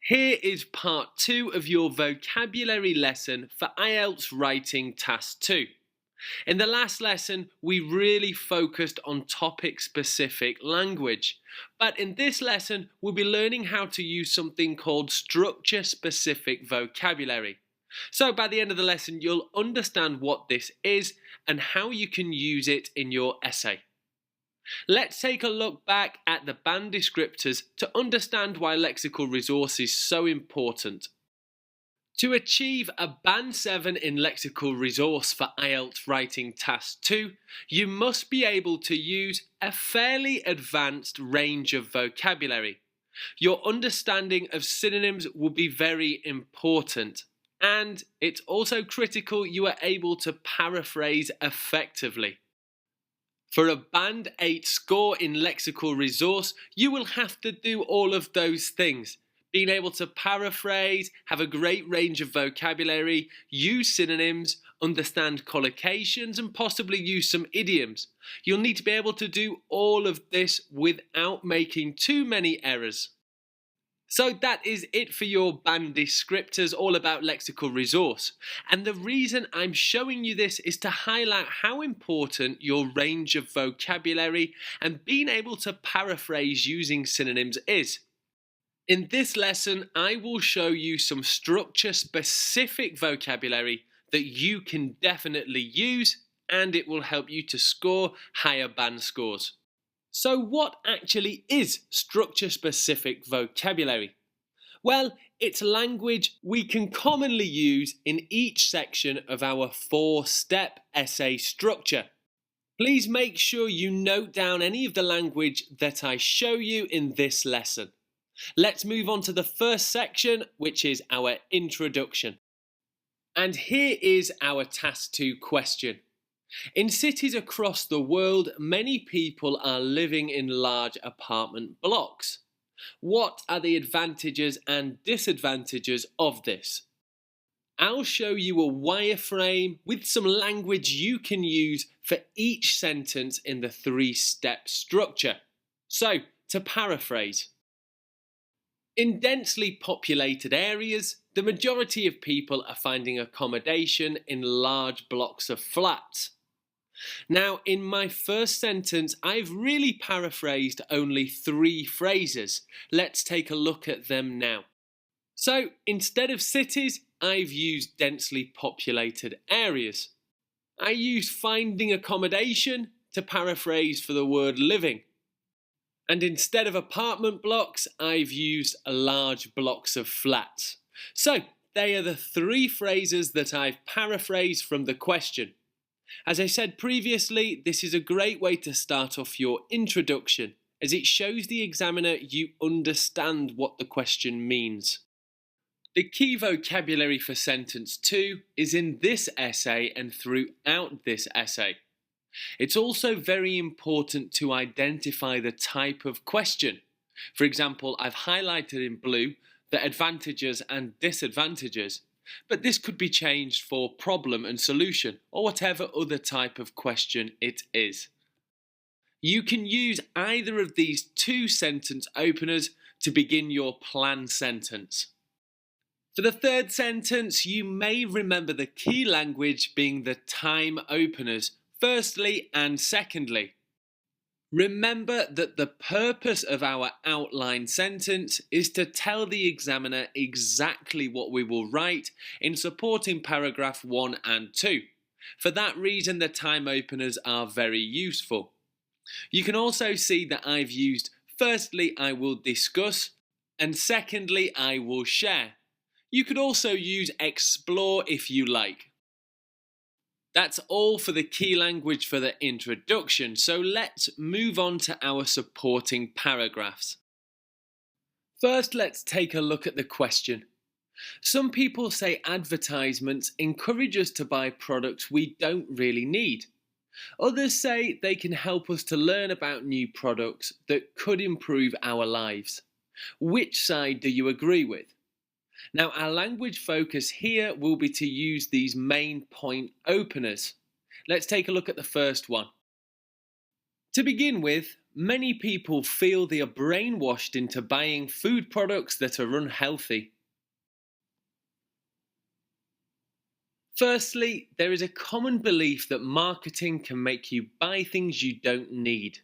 Here is part 2 of your vocabulary lesson for IELTS Writing Task 2. In the last lesson, we really focused on topic-specific language. But in this lesson, we'll be learning how to use something called structure-specific vocabulary. So by the end of the lesson, you'll understand what this is and how you can use it in your essay. Let's take a look back at the band descriptors to understand why lexical resource is so important. To achieve a Band 7 in lexical resource for IELTS Writing Task 2, you must be able to use a fairly advanced range of vocabulary. Your understanding of synonyms will be very important, and it's also critical you are able to paraphrase effectively. For a Band 8 score in lexical resource, you will have to do all of those things. Being able to paraphrase, have a great range of vocabulary, use synonyms, understand collocations, and possibly use some idioms. You'll need to be able to do all of this without making too many errors. So that is it for your band descriptors, all about lexical resource. And the reason I'm showing you this is to highlight how important your range of vocabulary and being able to paraphrase using synonyms is. In this lesson, I will show you some structure-specific vocabulary that you can definitely use, and it will help you to score higher band scores. So what actually is structure-specific vocabulary? Well, it's language we can commonly use in each section of our 4-step essay structure. Please make sure you note down any of the language that I show you in this lesson. Let's move on to the first section, which is our introduction. And here is our Task 2 question. In cities across the world, many people are living in large apartment blocks. What are the advantages and disadvantages of this? I'll show you a wireframe with some language you can use for each sentence in the 3-step structure. So, to paraphrase. In densely populated areas, the majority of people are finding accommodation in large blocks of flats. Now, in my first sentence, I've really paraphrased only 3 phrases. Let's take a look at them now. So, instead of cities, I've used densely populated areas. I use finding accommodation to paraphrase for the word living. And instead of apartment blocks, I've used large blocks of flats. So, they are the 3 phrases that I've paraphrased from the question. As I said previously, this is a great way to start off your introduction, as it shows the examiner you understand what the question means. The key vocabulary for sentence 2 is in this essay and throughout this essay. It's also very important to identify the type of question. For example, I've highlighted in blue the advantages and disadvantages, but this could be changed for problem and solution or whatever other type of question it is. You can use either of these 2 sentence openers to begin your plan sentence. For the 3rd sentence, you may remember the key language being the time openers, firstly and secondly. Remember that the purpose of our outline sentence is to tell the examiner exactly what we will write in supporting paragraph 1 and 2. For that reason, the time openers are very useful. You can also see that I've used firstly, I will discuss, and secondly, I will share. You could also use explore if you like. That's all for the key language for the introduction, so let's move on to our supporting paragraphs. First, let's take a look at the question. Some people say advertisements encourage us to buy products we don't really need. Others say they can help us to learn about new products that could improve our lives. Which side do you agree with? Now, our language focus here will be to use these main point openers. Let's take a look at the first one. To begin with, many people feel they are brainwashed into buying food products that are unhealthy. Firstly, there is a common belief that marketing can make you buy things you don't need.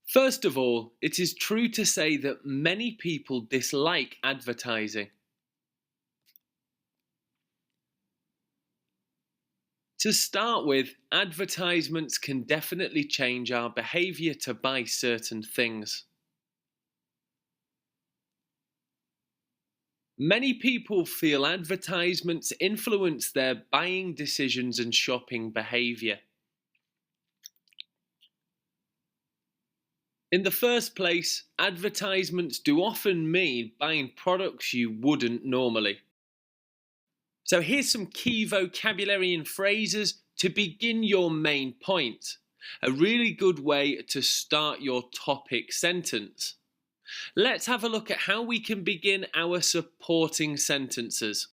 First of all, it is true to say that many people dislike advertising. To start with, advertisements can definitely change our behaviour to buy certain things. Many people feel advertisements influence their buying decisions and shopping behaviour. In the first place, advertisements do often mean buying products you wouldn't normally. So here's some key vocabulary and phrases to begin your main point. A really good way to start your topic sentence. Let's have a look at how we can begin our supporting sentences.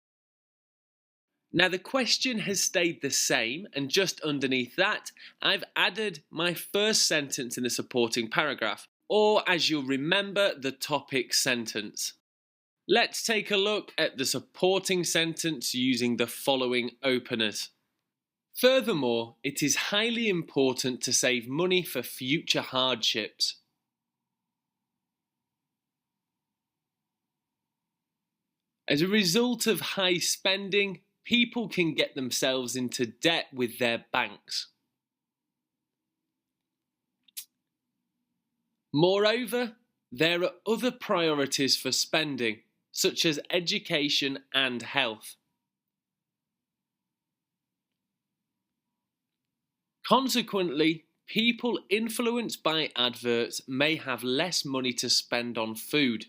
Now the question has stayed the same, and just underneath that, I've added my first sentence in the supporting paragraph, or as you'll remember, the topic sentence. Let's take a look at the supporting sentence using the following openers. Furthermore, it is highly important to save money for future hardships. As a result of high spending, people can get themselves into debt with their banks. Moreover, there are other priorities for spending, such as education and health. Consequently, people influenced by adverts may have less money to spend on food.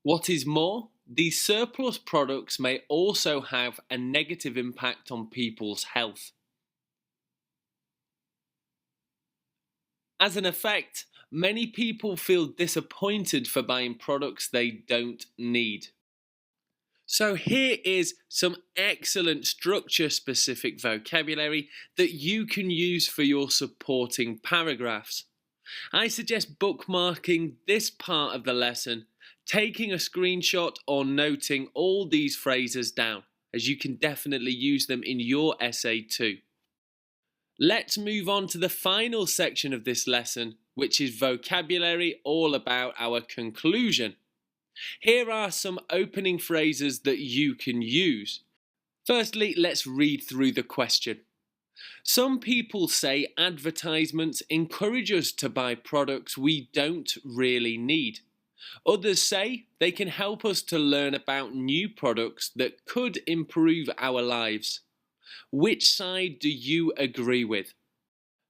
What is more, these surplus products may also have a negative impact on people's health. As an effect, many people feel disappointed for buying products they don't need. So here is some excellent structure-specific vocabulary that you can use for your supporting paragraphs. I suggest bookmarking this part of the lesson, taking a screenshot or noting all these phrases down, as you can definitely use them in your essay too. Let's move on to the final section of this lesson, which is vocabulary all about our conclusion. Here are some opening phrases that you can use. Firstly, let's read through the question. Some people say advertisements encourage us to buy products we don't really need. Others say they can help us to learn about new products that could improve our lives. Which side do you agree with?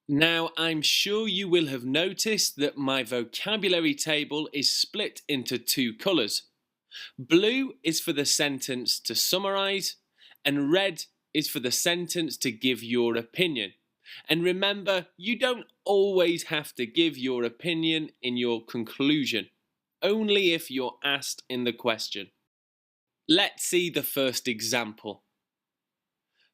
Now, I'm sure you will have noticed that my vocabulary table is split into two colours. Blue is for the sentence to summarise, and red is for the sentence to give your opinion. And remember, you don't always have to give your opinion in your conclusion, only if you're asked in the question. Let's see the first example.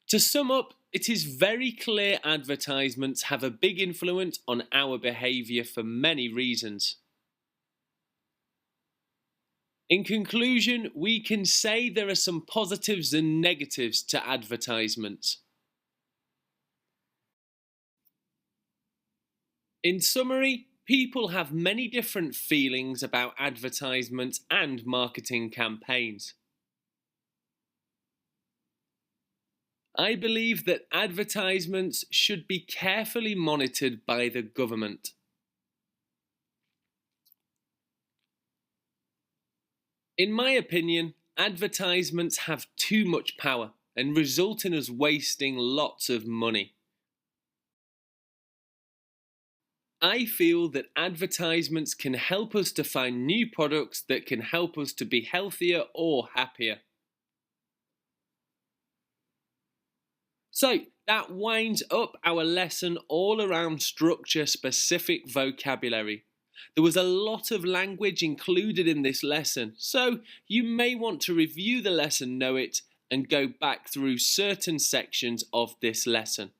To sum up, it is very clear advertisements have a big influence on our behaviour for many reasons. In conclusion, we can say there are some positives and negatives to advertisements. In summary, people have many different feelings about advertisements and marketing campaigns. I believe that advertisements should be carefully monitored by the government. In my opinion, advertisements have too much power and result in us wasting lots of money. I feel that advertisements can help us to find new products that can help us to be healthier or happier. So that winds up our lesson all around structure-specific vocabulary. There was a lot of language included in this lesson, so you may want to review the lesson, know it, and go back through certain sections of this lesson.